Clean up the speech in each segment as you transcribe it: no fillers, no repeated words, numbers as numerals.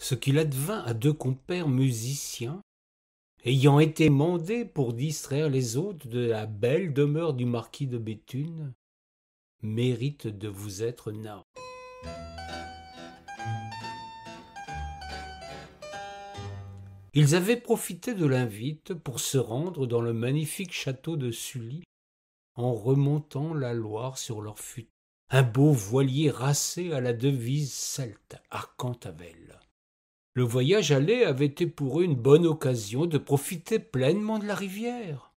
ce qu'il advint à deux compères musiciens, ayant été mandés pour distraire les hôtes de la belle demeure du marquis de Béthune, mérite de vous être narré. Ils avaient profité de l'invite pour se rendre dans le magnifique château de Sully, en remontant la Loire sur leur fut. Un beau voilier racé à la devise celte, arquant à velle. Le voyage aller avait été pour eux une bonne occasion de profiter pleinement de la rivière,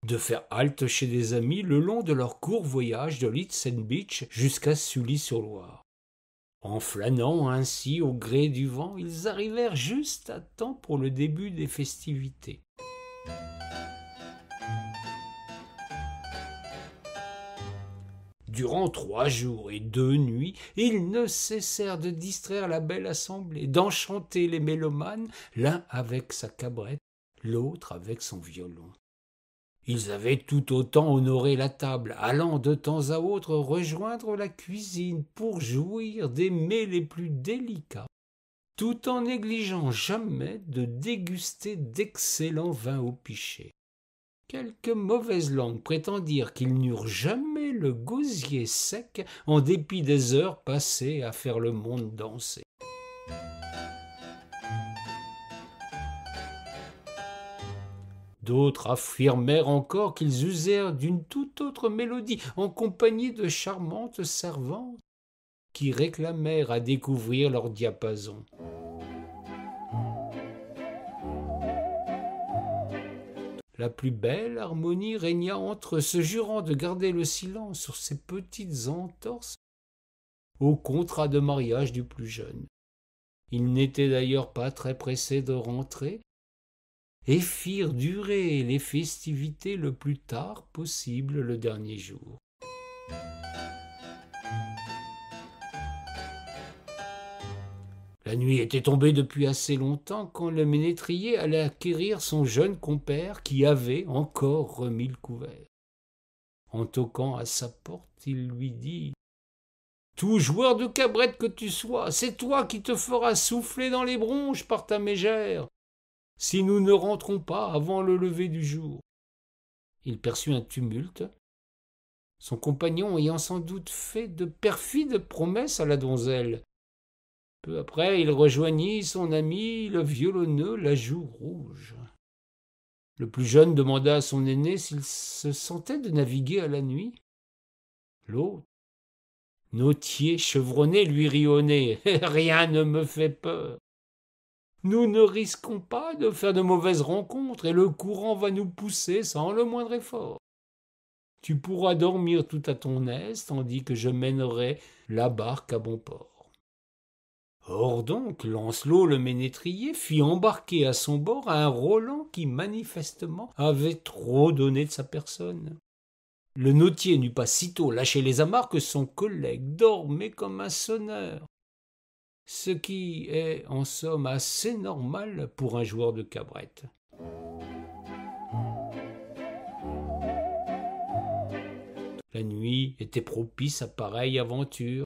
de faire halte chez des amis le long de leur court voyage de Litsen Beach jusqu'à Sully-sur-Loire. En flânant ainsi au gré du vent, ils arrivèrent juste à temps pour le début des festivités. Durant 3 jours et 2 nuits, ils ne cessèrent de distraire la belle assemblée, d'enchanter les mélomanes, l'un avec sa cabrette, l'autre avec son violon. Ils avaient tout autant honoré la table, allant de temps à autre rejoindre la cuisine pour jouir des mets les plus délicats, tout en négligeant jamais de déguster d'excellents vins au pichet. Quelques mauvaises langues prétendirent qu'ils n'eurent jamais le gosier sec en dépit des heures passées à faire le monde danser. D'autres affirmèrent encore qu'ils usèrent d'une toute autre mélodie en compagnie de charmantes servantes qui réclamèrent à découvrir leur diapason. La plus belle harmonie régna entre eux, se jurant de garder le silence sur ces petites entorses au contrat de mariage du plus jeune. Ils n'étaient d'ailleurs pas très pressés de rentrer, et firent durer les festivités le plus tard possible le dernier jour. La nuit était tombée depuis assez longtemps quand le ménétrier allait acquérir son jeune compère qui avait encore remis le couvert. En toquant à sa porte, il lui dit « Tout joueur de cabrette que tu sois, c'est toi qui te feras souffler dans les bronches par ta mégère, si nous ne rentrons pas avant le lever du jour. » Il perçut un tumulte, son compagnon ayant sans doute fait de perfides promesses à la donzelle. Peu après, il rejoignit son ami, le violonneux, la joue rouge. Le plus jeune demanda à son aîné s'il se sentait de naviguer à la nuit. L'autre, nautier chevronné, lui rit au nez. « Rien ne me fait peur. Nous ne risquons pas de faire de mauvaises rencontres et le courant va nous pousser sans le moindre effort. Tu pourras dormir tout à ton aise tandis que je mènerai la barque à bon port. » Or donc, Lancelot le ménétrier fit embarquer à son bord un Roland qui manifestement avait trop donné de sa personne. Le nautier n'eut pas sitôt lâché les amarres que son collègue dormait comme un sonneur, ce qui est en somme assez normal pour un joueur de cabrette. La nuit était propice à pareille aventure.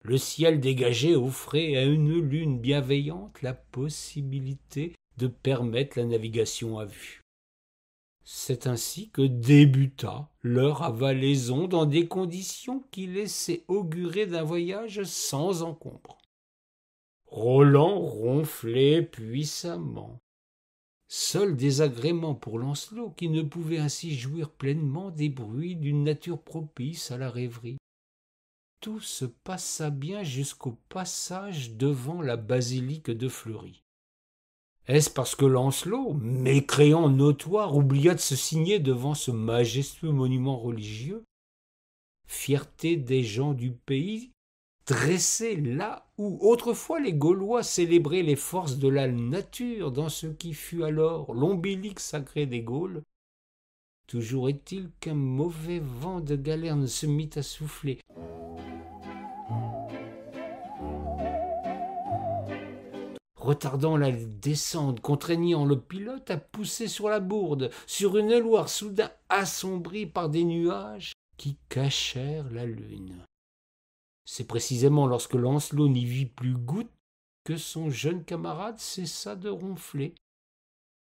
Le ciel dégagé offrait à une lune bienveillante la possibilité de permettre la navigation à vue. C'est ainsi que débuta leur avalaison dans des conditions qui laissaient augurer d'un voyage sans encombre. Roland ronflait puissamment. Seul désagrément pour Lancelot, qui ne pouvait ainsi jouir pleinement des bruits d'une nature propice à la rêverie. Tout se passa bien jusqu'au passage devant la basilique de Fleury. Est-ce parce que Lancelot, mécréant notoire, oublia de se signer devant ce majestueux monument religieux? Fierté des gens du pays, dressé là où autrefois les Gaulois célébraient les forces de la nature dans ce qui fut alors l'ombilique sacré des Gaules. Toujours est-il qu'un mauvais vent de galerne se mit à souffler. Retardant la descente, contraignant le pilote à pousser sur la bourde, sur une Loire soudain assombrie par des nuages qui cachèrent la lune. C'est précisément lorsque Lancelot n'y vit plus goutte que son jeune camarade cessa de ronfler,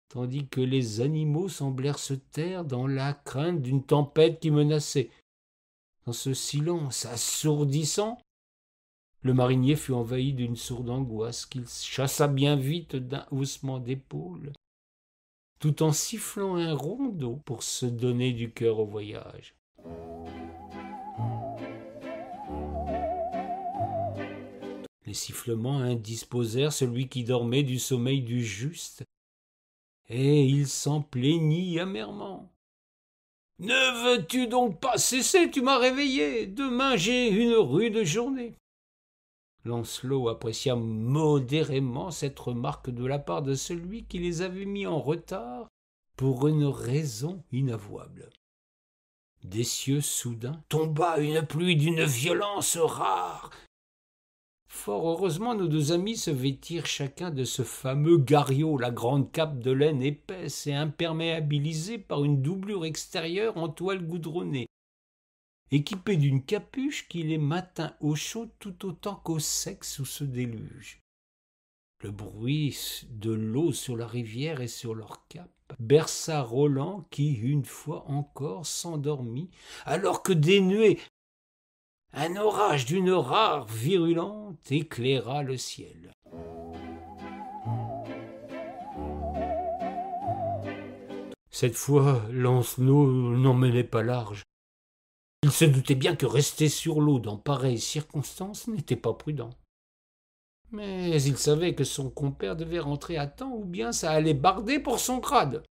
tandis que les animaux semblèrent se taire dans la crainte d'une tempête qui menaçait. Dans ce silence assourdissant, le marinier fut envahi d'une sourde angoisse qu'il chassa bien vite d'un haussement d'épaule, tout en sifflant un rondeau pour se donner du cœur au voyage. Les sifflements indisposèrent celui qui dormait du sommeil du juste, et il s'en plaignit amèrement. « Ne veux-tu donc pas cesser? Tu m'as réveillé. Demain j'ai une rude journée. » Lancelot apprécia modérément cette remarque de la part de celui qui les avait mis en retard pour une raison inavouable. Des cieux soudain tomba une pluie d'une violence rare. Fort heureusement, nos deux amis se vêtirent chacun de ce fameux gariot, la grande cape de laine épaisse et imperméabilisée par une doublure extérieure en toile goudronnée, équipée d'une capuche qui les maintint au chaud tout autant qu'au sec sous ce déluge. Le bruit de l'eau sur la rivière et sur leur cape berça Roland qui, une fois encore, s'endormit, alors que des nuées, un orage d'une rare virulente éclaira le ciel. Cette fois, Lancelot n'en mêlait pas large. Il se doutait bien que rester sur l'eau dans pareilles circonstances n'était pas prudent. Mais il savait que son compère devait rentrer à temps ou bien ça allait barder pour son grade,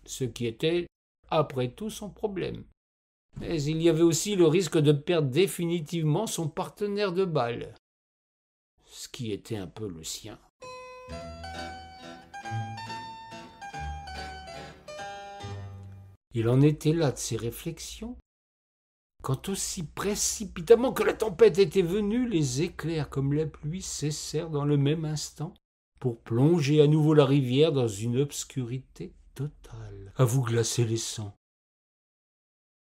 ce qui était, après tout, son problème. Mais il y avait aussi le risque de perdre définitivement son partenaire de bal, ce qui était un peu le sien. Il en était là de ses réflexions, quand aussi précipitamment que la tempête était venue, les éclairs comme la pluie cessèrent dans le même instant pour plonger à nouveau la rivière dans une obscurité totale, à vous glacer les sangs.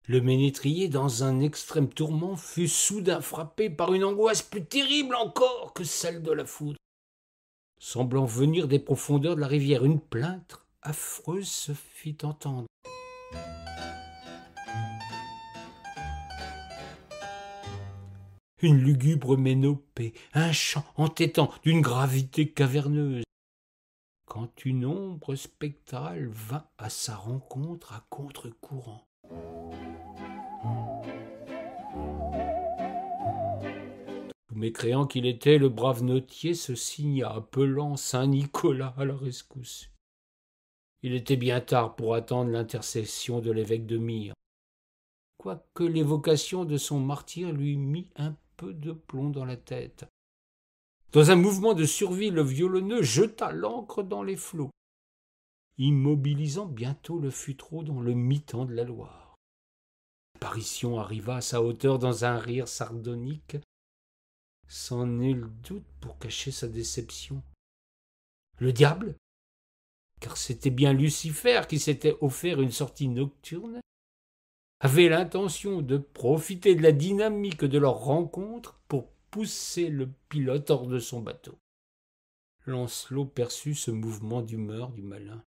Le ménétrier, dans un extrême tourment, fut soudain frappé par une angoisse plus terrible encore que celle de la foudre. Semblant venir des profondeurs de la rivière, une plainte affreuse se fit entendre. Une lugubre ménopée, un chant entêtant d'une gravité caverneuse, quand une ombre spectrale vint à sa rencontre à contre-courant. Tout mécréant qu'il était, le brave notier se signa, appelant Saint-Nicolas à la rescousse. Il était bien tard pour attendre l'intercession de l'évêque de Myre, quoique l'évocation de son martyr lui mît un peu de plomb dans la tête. Dans un mouvement de survie, le violonneux jeta l'ancre dans les flots, immobilisant bientôt le futreau dans le mi-temps de la Loire. L'apparition arriva à sa hauteur dans un rire sardonique, sans nul doute pour cacher sa déception. Le diable, car c'était bien Lucifer qui s'était offert une sortie nocturne, avait l'intention de profiter de la dynamique de leur rencontre pour pousser le pilote hors de son bateau. Lancelot perçut ce mouvement d'humeur du malin.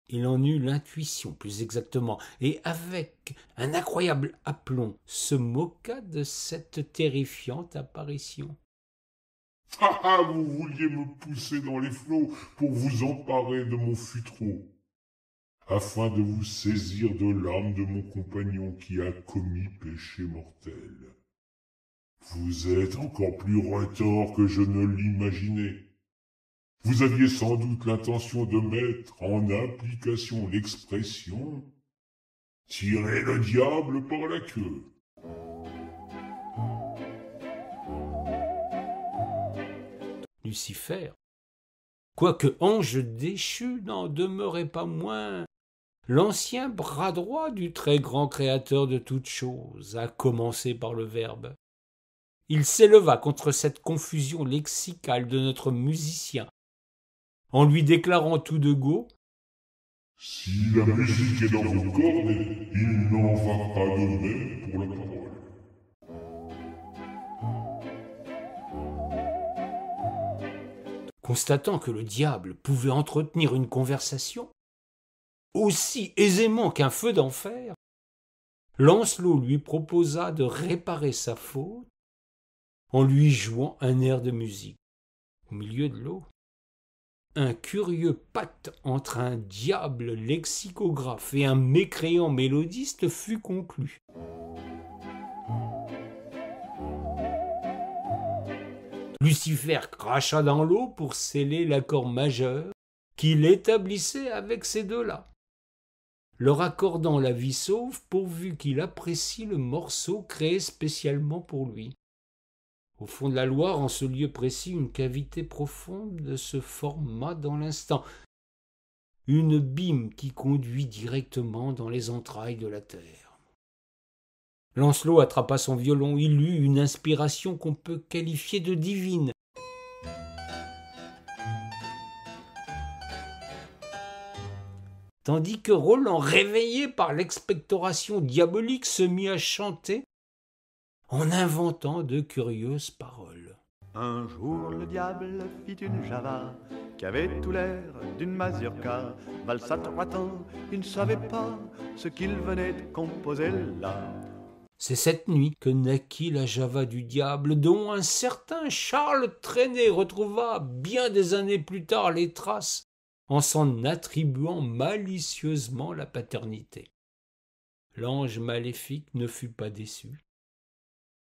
Il en eut l'intuition, plus exactement, et avec un incroyable aplomb se moqua de cette terrifiante apparition. « Ah ah, vous vouliez me pousser dans les flots pour vous emparer de mon futreau, afin de vous saisir de l'âme de mon compagnon qui a commis péché mortel. Vous êtes encore plus retors que je ne l'imaginais. Vous aviez sans doute l'intention de mettre en application l'expression « tirer le diable par la queue ». Lucifer, quoique ange déchu, n'en demeurait pas moins l'ancien bras droit du très grand créateur de toutes choses, à commencer par le Verbe. Il s'éleva contre cette confusion lexicale de notre musicien, en lui déclarant tout de go « Si la musique est dans vos cordes, il n'en va pas de même pour la parole. » Constatant que le diable pouvait entretenir une conversation aussi aisément qu'un feu d'enfer, Lancelot lui proposa de réparer sa faute en lui jouant un air de musique. Au milieu de l'eau, un curieux pacte entre un diable lexicographe et un mécréant mélodiste fut conclu. Lucifer cracha dans l'eau pour sceller l'accord majeur qu'il établissait avec ces deux-là, leur accordant la vie sauve pourvu qu'il apprécie le morceau créé spécialement pour lui. Au fond de la Loire, en ce lieu précis, une cavité profonde se forma dans l'instant, une bîme qui conduit directement dans les entrailles de la terre. Lancelot attrapa son violon, il eut une inspiration qu'on peut qualifier de divine. Tandis que Roland, réveillé par l'expectoration diabolique, se mit à chanter en inventant de curieuses paroles. Un jour le diable fit une java qui avait tout l'air d'une mazurka. Valsa 3 temps, il ne savait pas ce qu'il venait de composer là. C'est cette nuit que naquit la java du diable, dont un certain Charles Trenet retrouva bien des années plus tard les traces, en s'en attribuant malicieusement la paternité. L'ange maléfique ne fut pas déçu.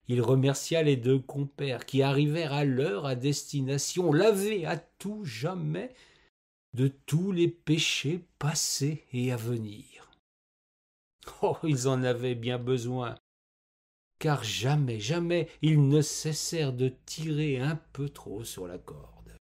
Il remercia les deux compères qui arrivèrent à l'heure à destination, lavés à tout jamais de tous les péchés passés et à venir. Oh, ils en avaient bien besoin, car jamais ils ne cessèrent de tirer un peu trop sur la corde.